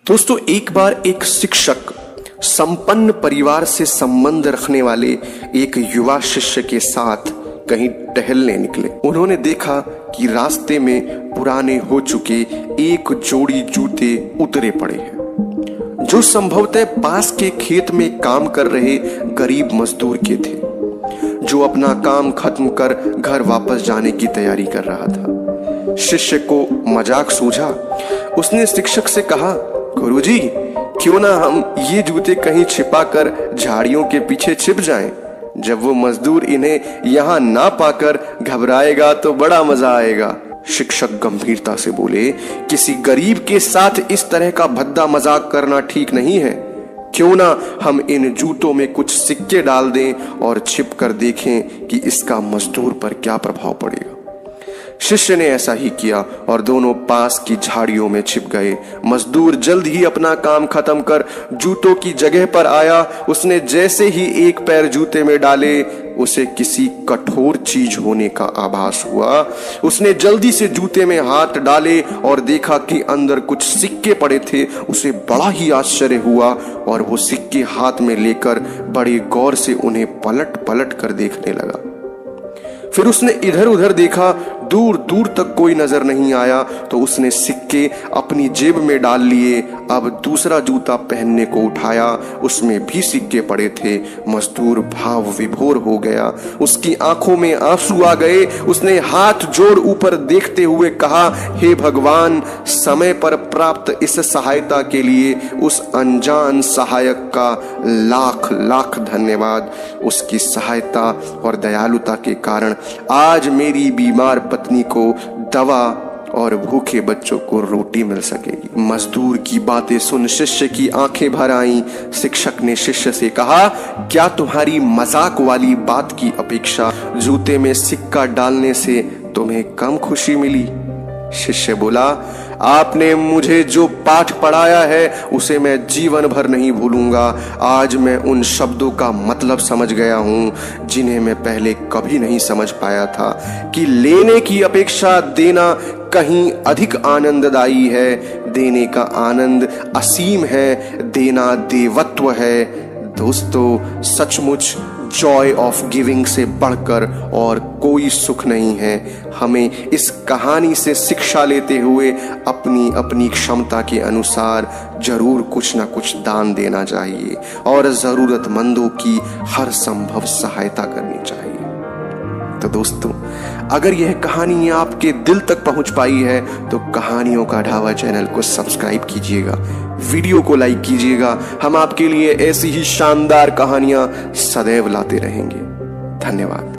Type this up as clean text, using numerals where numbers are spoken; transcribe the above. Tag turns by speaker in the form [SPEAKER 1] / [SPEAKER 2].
[SPEAKER 1] दोस्तों, एक बार एक शिक्षक संपन्न परिवार से संबंध रखने वाले एक युवा शिष्य के साथ कहीं टहलने निकले। उन्होंने देखा कि रास्ते में पुराने हो चुके एक जोड़ी जूते उतरे पड़े हैं, जो संभवतः पास के खेत में काम कर रहे गरीब मजदूर के थे, जो अपना काम खत्म कर घर वापस जाने की तैयारी कर रहा था। शिष्य को मजाक सूझा। उसने शिक्षक से कहा, गुरुजी, क्यों ना हम ये जूते कहीं छिपा कर झाड़ियों के पीछे छिप जाएं? जब वो मजदूर इन्हें यहाँ ना पाकर घबराएगा तो बड़ा मजा आएगा। शिक्षक गंभीरता से बोले, किसी गरीब के साथ इस तरह का भद्दा मजाक करना ठीक नहीं है। क्यों ना हम इन जूतों में कुछ सिक्के डाल दें और छिप कर देखें कि इसका मजदूर पर क्या प्रभाव पड़ेगा। शिष्य ने ऐसा ही किया और दोनों पास की झाड़ियों में छिप गए। मजदूर जल्द ही अपना काम खत्म कर जूतों की जगह पर आया। उसने जैसे ही एक पैर जूते में डाले, उसे किसी कठोर चीज होने का आभास हुआ। उसने जल्दी से जूते में हाथ डाले और देखा कि अंदर कुछ सिक्के पड़े थे। उसे बड़ा ही आश्चर्य हुआ और वो सिक्के हाथ में लेकर बड़े गौर से उन्हें पलट पलट कर देखने लगा। फिर उसने इधर उधर देखा, दूर दूर तक कोई नजर नहीं आया, तो उसने सिक्के अपनी जेब में डाल लिए। अब दूसरा जूता पहनने को उठाया, उसमें भी सिक्के पड़े थे। मजदूर भाव विभोर हो गया, उसकी आंखों में आंसू आ गए। उसने हाथ जोड़ ऊपर देखते हुए कहा, हे भगवान, समय पर प्राप्त इस सहायता के लिए उस अनजान सहायक का लाख लाख धन्यवाद। उसकी सहायता और दयालुता के कारण आज मेरी बीमार पत्नी को दवा और भूखे बच्चों को रोटी मिल सकेगी। मजदूर की बातें सुन शिष्य की आंखें भर आईं। शिक्षक ने शिष्य से कहा, क्या तुम्हारी मजाक वाली बात की अपेक्षा जूते में सिक्का डालने से तुम्हें कम खुशी मिली? शिष्य बोला, आपने मुझे जो पाठ पढ़ाया है उसे मैं जीवन भर नहीं भूलूंगा। आज मैं उन शब्दों का मतलब समझ गया हूं जिन्हें मैं पहले कभी नहीं समझ पाया था, कि लेने की अपेक्षा देना कहीं अधिक आनंददायी है। देने का आनंद असीम है, देना देवत्व है। दोस्तों, सचमुच जॉय ऑफ गिविंग से बढ़कर और कोई सुख नहीं है। हमें इस कहानी से शिक्षा लेते हुए अपनी अपनी क्षमता के अनुसार जरूर कुछ ना कुछ दान देना चाहिए और जरूरतमंदों की हर संभव सहायता करनी चाहिए। तो दोस्तों, अगर यह कहानी आपके दिल तक पहुंच पाई है तो कहानियों का ढाबा चैनल को सब्सक्राइब कीजिएगा, वीडियो को लाइक कीजिएगा। हम आपके लिए ऐसी ही शानदार कहानियां सदैव लाते रहेंगे। धन्यवाद।